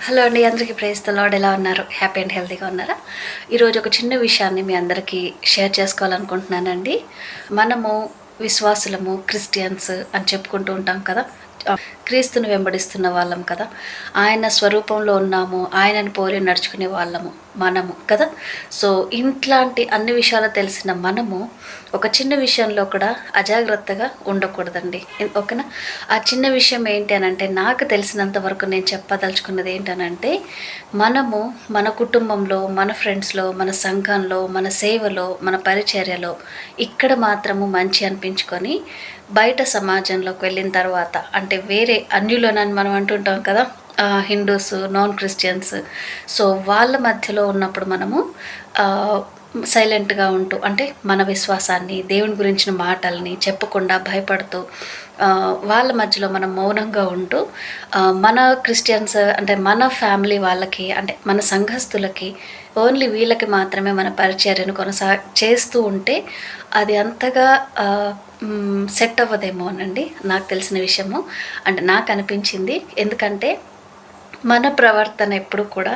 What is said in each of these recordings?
Hello అండి, అందరికీ praise the lord. ఎలా ఉన్నారు? హ్యాపీ అండ్ హెల్తీగా ఉన్నారా? ఈరోజు ఒక చిన్న విషయాన్ని మీ అందరికీ షేర్ చేసుకోవాలనుకుంటున్నానండి. మనము విశ్వాసులము, క్రిస్టియన్స్ అని చెప్పుకుంటూ ఉంటాం కదా. క్రీస్తుని వెంబడిస్తున్న వాళ్ళం కదా. ఆయన స్వరూపంలో ఉన్నాము, ఆయనను పోలి నడుచుకునే వాళ్ళము మనము కదా. సో ఇట్లాంటి అన్ని విషయాలు తెలిసిన మనము ఒక చిన్న విషయంలో కూడా అజాగ్రత్తగా ఉండకూడదండి. ఓకేనా? ఆ చిన్న విషయం ఏంటి అని అంటే, నాకు తెలిసినంత వరకు నేను చెప్పదలుచుకున్నది ఏంటనంటే, మనము మన కుటుంబంలో, మన ఫ్రెండ్స్లో, మన సంఘంలో, మన సేవలో, మన పరిచర్యలో ఇక్కడ మాత్రము మంచి అనిపించుకొని బయట సమాజంలోకి వెళ్ళిన తర్వాత, అంటే వేరే అన్యులోనని మనం అంటుంటాం కదా, హిందూస్, నాన్ క్రిస్టియన్స్. సో వాళ్ళ మధ్యలో ఉన్నప్పుడు మనము సైలెంట్గా ఉంటూ, అంటే మన విశ్వాసాన్ని, దేవుని గురించిన మాటల్ని చెప్పకుండా భయపడుతూ వాళ్ళ మధ్యలో మనం మౌనంగా ఉంటూ మన క్రిస్టియన్స్ అంటే మన ఫ్యామిలీ వాళ్ళకి, అంటే మన సంఘస్థులకి, ఓన్లీ వీళ్ళకి మాత్రమే మన పరిచర్యను చేస్తూ ఉంటే అది అంతగా సెట్ అవ్వదేమోనండి. నాకు తెలిసిన విషయము, అంటే నాకు అనిపించింది. ఎందుకంటే మన ప్రవర్తన ఎప్పుడు కూడా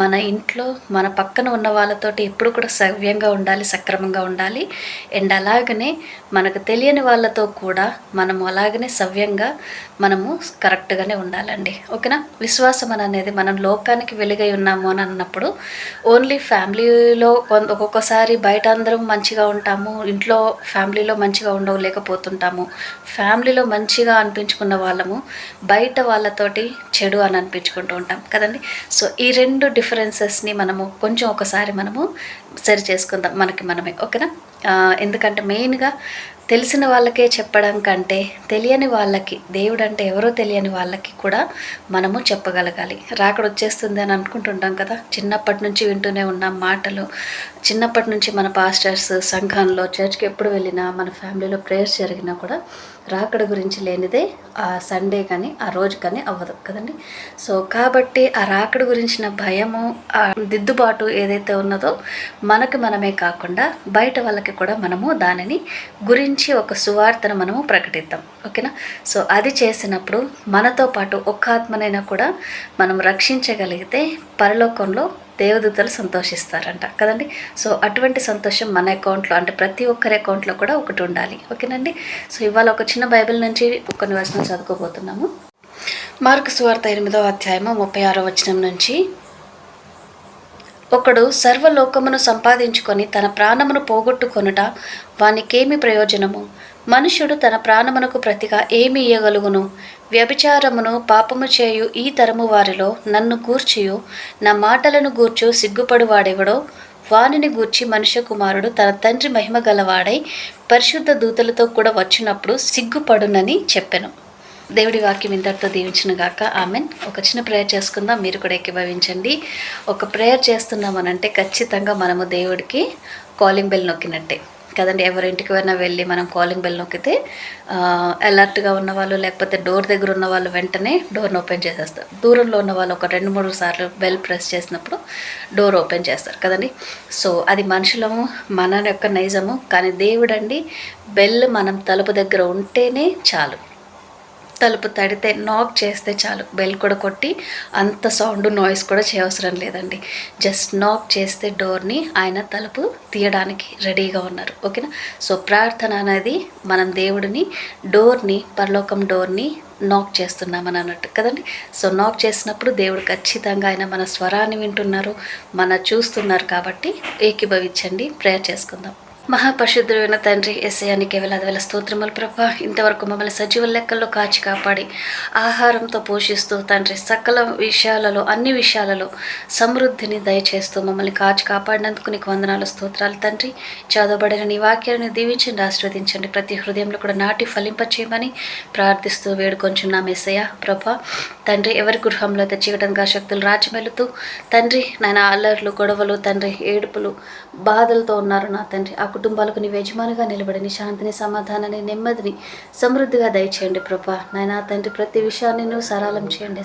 మన ఇంట్లో, మన పక్కన ఉన్న వాళ్ళతోటి ఎప్పుడు కూడా సవ్యంగా ఉండాలి, సక్రమంగా ఉండాలి. అండ్ అలాగనే మనకు తెలియని వాళ్ళతో కూడా మనము అలాగనే సవ్యంగా మనము కరెక్ట్గానే ఉండాలండి. ఓకేనా? విశ్వాసం అనేది మనం లోకానికి వెలుగై ఉన్నాము అని అన్నప్పుడు ఓన్లీ ఫ్యామిలీలో ఒక్కొక్కసారి బయట అందరం మంచిగా ఉంటాము, ఇంట్లో ఫ్యామిలీలో మంచిగా ఉండలేకపోతుంటాము. ఫ్యామిలీలో మంచిగా అనిపించుకున్న వాళ్ళము బయట వాళ్ళతోటి చెడు అని అనిపించుకుంటూ ఉంటాం కదండి. సో ఈ రెండు డిఫరెన్సెస్ని మనము కొంచెం ఒకసారి మనము సరి చేసుకుందాం మనకి మనమే. ఓకేనా? ఎందుకంటే మెయిన్గా తెలిసిన వాళ్ళకే చెప్పడం కంటే తెలియని వాళ్ళకి, దేవుడు అంటే ఎవరో తెలియని వాళ్ళకి కూడా మనము చెప్పగలగాలి. రాకడ వచ్చేస్తుంది అని అనుకుంటుంటాం కదా. చిన్నప్పటి నుంచి వింటూనే ఉన్నాం మాటలు. చిన్నప్పటి నుంచి మన పాస్టర్స్, సంఘంలో, చర్చ్కి ఎప్పుడు వెళ్ళినా, మన ఫ్యామిలీలో ప్రేయర్స్ జరిగినా కూడా రాకడ గురించి లేనిదే ఆ సండే కానీ ఆ రోజు కానీ అవ్వదు కదండి. సో కాబట్టి ఆ రాకడ గురించిన భయము, ఆ దిద్దుబాటు ఏదైతే ఉన్నదో మనకు మనమే కాకుండా బయట వాళ్ళకి కూడా మనము దానిని గురించి ఒక సువార్తను మనము ప్రకటిద్దాం. ఓకేనా? సో అది చేసినప్పుడు మనతో పాటు ఒక్క ఆత్మనైనా కూడా మనం రక్షించగలిగితే పరలోకంలో దేవదూతలు సంతోషిస్తారంట కదండి. సో అటువంటి సంతోషం మన అకౌంట్లో, అంటే ప్రతి ఒక్కరి అకౌంట్లో కూడా ఒకటి ఉండాలి. ఓకేనండి? సో ఇవాళ ఒక చిన్న బైబిల్ నుంచి కొన్ని వచనాలు చదువుకోబోతున్నాము. మార్కు సువార్త 8వ అధ్యాయము 36వ వచనం నుంచి, ఒకడు సర్వలోకమును సంపాదించుకొని తన ప్రాణమును పోగొట్టుకొనుట వానికేమి ప్రయోజనము? మనుష్యుడు తన ప్రాణమునకు ప్రతిగా ఏమి ఇయ్యగలుగును? వ్యభిచారమును పాపము చేయు ఈ తరము వారిలో నన్ను గూర్చియు నా మాటలను గూర్చు సిగ్గుపడువాడెవడో వానిని గూర్చి మనుష్య కుమారుడు తన తండ్రి మహిమ గలవాడై పరిశుద్ధ దూతలతో కూడా వచ్చినప్పుడు సిగ్గుపడునని చెప్పెను. దేవుడి వాక్యం ఇంతటితో దీవించిన గాక. ఆమెన్. ఒక చిన్న ప్రేయర్ చేసుకుందాం. మీరు కూడా ఏకీభవించండి. ఒక ప్రేయర్ చేస్తున్నామనంటే ఖచ్చితంగా మనము దేవుడికి కాలింగ్ బెల్ నొక్కినట్టే కదండి. ఎవరింటికి అయినా వెళ్ళి మనం కాలింగ్ బెల్ నొక్కితే అలర్ట్గా ఉన్నవాళ్ళు, లేకపోతే డోర్ దగ్గర ఉన్న వాళ్ళు వెంటనే డోర్ని ఓపెన్ చేసేస్తారు. దూరంలో ఉన్న వాళ్ళు ఒక 2-3 సార్లు బెల్ ప్రెస్ చేసినప్పుడు డోర్ ఓపెన్ చేస్తారు కదండి. సో అది మనుషులము, మన యొక్క నైజము. కానీ దేవుడండి, బెల్ మనం తలుపు దగ్గర ఉంటేనే చాలు. తలుపు తడితే, నాక్ చేస్తే చాలు. బెల్ కూడా కొట్టి అంత సౌండ్, నాయిస్ కూడా చేయవసరం లేదండి. జస్ట్ నాక్ చేస్తే డోర్ని ఆయన తలుపు తీయడానికి రెడీగా ఉన్నారు. ఓకేనా? సో ప్రార్థన అనేది మనం దేవుడిని, డోర్ని, పరలోకం డోర్ని నాక్ చేస్తున్నామని అన్నట్టు కదండి. సో నాక్ చేసినప్పుడు దేవుడు ఖచ్చితంగా ఆయన మన స్వరాన్ని వింటున్నారు, మన చూస్తున్నారు. కాబట్టి ఏకీభవించండి. ప్రేయర్ చేసుకుందాం. మహాపరిశుద్ధుడైన తండ్రి యేసయ్యానికి వేల స్తోత్రములు ప్రభా. ఇంతవరకు మమ్మల్ని సజీవ లెక్కల్లో కాచి కాపాడి ఆహారంతో పోషిస్తూ తండ్రి సకల విషయాలలో, అన్ని విషయాలలో సమృద్ధిని దయచేస్తూ మమ్మల్ని కాచి కాపాడినందుకు నీకు వందనాలు, స్తోత్రాలు తండ్రి. చదవబడిన నీ వాక్యాలను దీవించండి, ఆశీర్వదించండి. ప్రతి హృదయంలో కూడా నాటి ఫలింపచేయమని ప్రార్థిస్తూ వేడుకొంచున్నాం యేసయ్య ప్రభా. తండ్రి, ఎవరి గృహంలో అయితే చీకటంగా శక్తులు రాజమెలుతూ తండ్రి నాయన అల్లర్లు, గొడవలు, తండ్రి ఏడుపులు, బాధలతో ఉన్నారు నా తండ్రి, ఆ కుటుంబాలకు నీ యజమానిగా నిలబడి నీ శాంతిని, సమాధానాన్ని, నెమ్మదిని సమృద్ధిగా దయచేయండి ప్రభా. నాయనా తండ్రి, ప్రతి విషయాన్ని నువ్వు సరళం చేయండి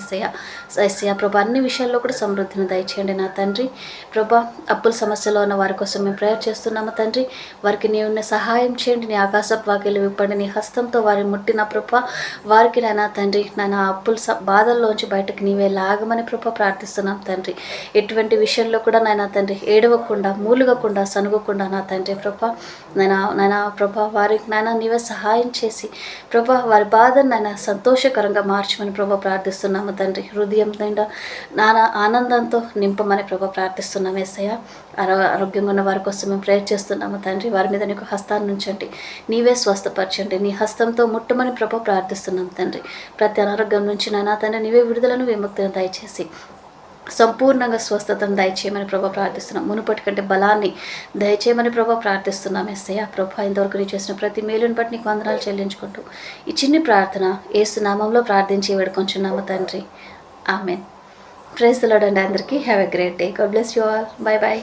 ఎస్సయ్య ప్రభా. అన్ని విషయాల్లో కూడా సమృద్ధిని దయచేయండి నా తండ్రి ప్రభా. అప్పుల సమస్యలో ఉన్న వారి కోసం మేము ప్రేయర్ చేస్తున్నాము తండ్రి. వారికి నీవు సహాయం చేయండి. నీ ఆకాశపు వాకిలు విప్పండి. నీ హస్తంతో వారిని ముట్టిన ప్రభా, వారికి నాయనా తండ్రి నాయన అప్పుల బాధల్లోంచి బయటకు నీవే లాగమని ప్రభా ప్రార్థిస్తున్నాం తండ్రి. ఎటువంటి విషయంలో కూడా నాయనా తండ్రి ఏడవకుండా, మూలుగకుండా, సనుగకుండా నా తండ్రి ప్రభా నాయనా ప్రభా వారికి నాయన నీవే సహాయం చేసి ప్రభా వారి బాధను నాయన సంతోషకరంగా మార్చమని ప్రభా ప్రార్థిస్తున్నాము తండ్రి. హృదయం నిండా నానా ఆనందంతో నింపమని ప్రభా ప్రార్థిస్తున్నాం యేసయ్య. ఆరోగ్యంగా ఉన్న వారి కోసం మేము ప్రేయర్ చేస్తున్నాము తండ్రి. వారి మీద నీకు హస్తాన్ని ఉంచండి, నీవే స్వస్థపరచండి, నీ హస్తంతో ముట్టమని ప్రభా ప్రార్థిస్తున్నాం తండ్రి. ప్రతి అనారోగ్యం నుంచి నాయనా తండ్రి నీవే విడుదలను, విముక్తిని దయచేసి సంపూర్ణంగా స్వస్థతను దయచేయమని ప్రభా ప్రార్థిస్తున్నాం. మునుపటి కంటే బలాన్ని దయచేయమని ప్రభా ప్రార్థిస్తున్నాం యేసయ్య ప్రభా. ఇంతవరకు నీ చేసిన ప్రతి మేలుని బట్టి నీకు వందనాలు చెల్లించుకుంటూ ఈ చిన్ని ప్రార్థన యేసు నామంలో ప్రార్థించి వేడుకొంచున్నాము తండ్రి. ఆమెన్. ప్రైజ్ ది లార్డ్ అండి. అందరికీ have a great day. God bless you all. By by.